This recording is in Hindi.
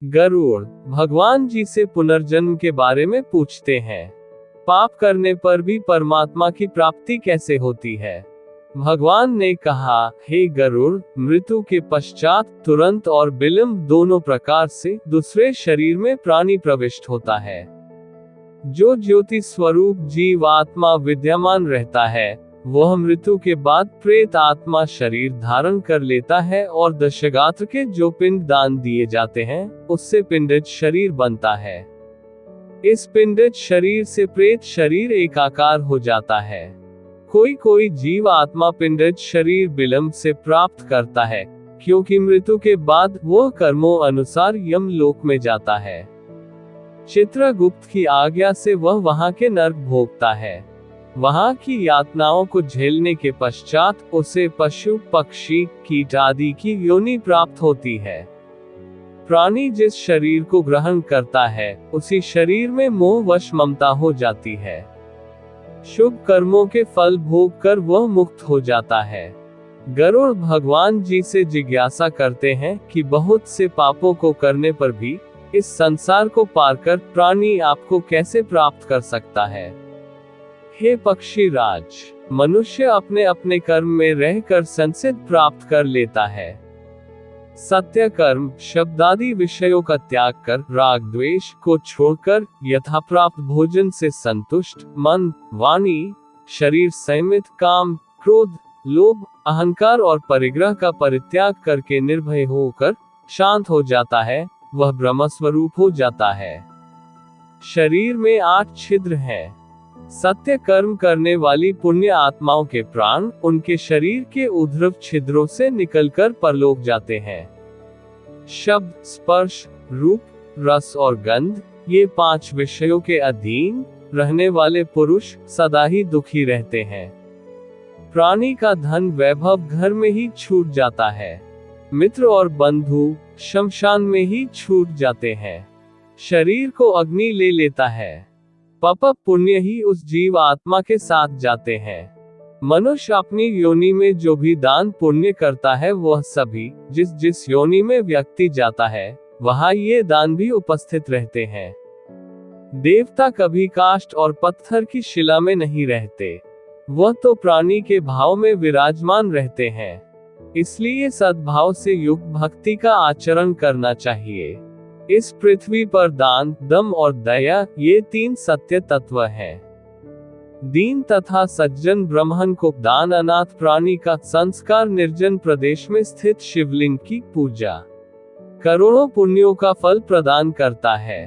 गरुड़ भगवान जी से पुनर्जन्म के बारे में पूछते हैं। पाप करने पर भी परमात्मा की प्राप्ति कैसे होती है? भगवान ने कहा, हे गरुड़, मृत्यु के पश्चात तुरंत और विलंब दोनों प्रकार से दूसरे शरीर में प्राणी प्रविष्ट होता है। जो ज्योति स्वरूप जीव आत्मा विद्यमान रहता है, वह मृत्यु के बाद प्रेत आत्मा शरीर धारण कर लेता है और दशगात्र के जो पिंड दान दिए जाते हैं, उससे पिंडित शरीर बनता है। इस पिंडित शरीर से प्रेत शरीर एकाकार हो जाता है। कोई कोई जीव आत्मा पिंडित शरीर विलंब से प्राप्त करता है, क्योंकि मृत्यु के बाद वह कर्मों अनुसार यम लोक में जाता है। चित्रगुप्त की आज्ञा से वह वहां के नरक भोगता है। वहां की यातनाओं को झेलने के पश्चात उसे पशु पक्षी कीट आदि की योनि प्राप्त होती है। प्राणी जिस शरीर को ग्रहण करता है, उसी शरीर में मोहवश ममता हो जाती है। शुभ कर्मों के फल भोग कर वह मुक्त हो जाता है। गरुड़ भगवान जी से जिज्ञासा करते हैं कि बहुत से पापों को करने पर भी इस संसार को पार कर प्राणी आपको कैसे प्राप्त कर सकता है? हे पक्षी राज, मनुष्य अपने अपने कर्म में रहकर संसिद्ध प्राप्त कर लेता है। सत्य कर्म शब्दादि विषयों का त्याग कर राग द्वेष को छोड़कर यथा प्राप्त भोजन से संतुष्ट मन, वाणी, शरीर संयमित काम, क्रोध, लोभ, अहंकार और परिग्रह का परित्याग करके निर्भय होकर शांत हो जाता है, वह ब्रह्म स्वरूप हो जाता है। शरीर में 8 छिद्र हैं। सत्य कर्म करने वाली पुण्य आत्माओं के प्राण उनके शरीर के ऊर्ध्व छिद्रों से निकलकर परलोक जाते हैं। शब्द, स्पर्श, रूप, रस और गंध, ये 5 विषयों के अधीन रहने वाले पुरुष सदा ही दुखी रहते हैं। प्राणी का धन वैभव घर में ही छूट जाता है। मित्र और बंधु शमशान में ही छूट जाते हैं। शरीर को अग्नि ले लेता है। पाप पुण्य ही उस जीव आत्मा के साथ जाते हैं। मनुष्य अपनी योनि में जो भी दान पुण्य करता है, वह सभी जिस जिस योनि में व्यक्ति जाता है, वहां ये दान भी उपस्थित रहते हैं। देवता कभी काष्ठ और पत्थर की शिला में नहीं रहते, वह तो प्राणी के भाव में विराजमान रहते हैं। इसलिए सद्भाव से युक्त भक्ति का आचरण करना चाहिए। इस पृथ्वी पर दान, दम और दया, ये 3 सत्य तत्व हैं। दीन तथा सज्जन ब्राह्मण को दान, अनाथ प्राणी का संस्कार, निर्जन प्रदेश में स्थित शिवलिंग की पूजा करोड़ों पुण्यों का फल प्रदान करता है।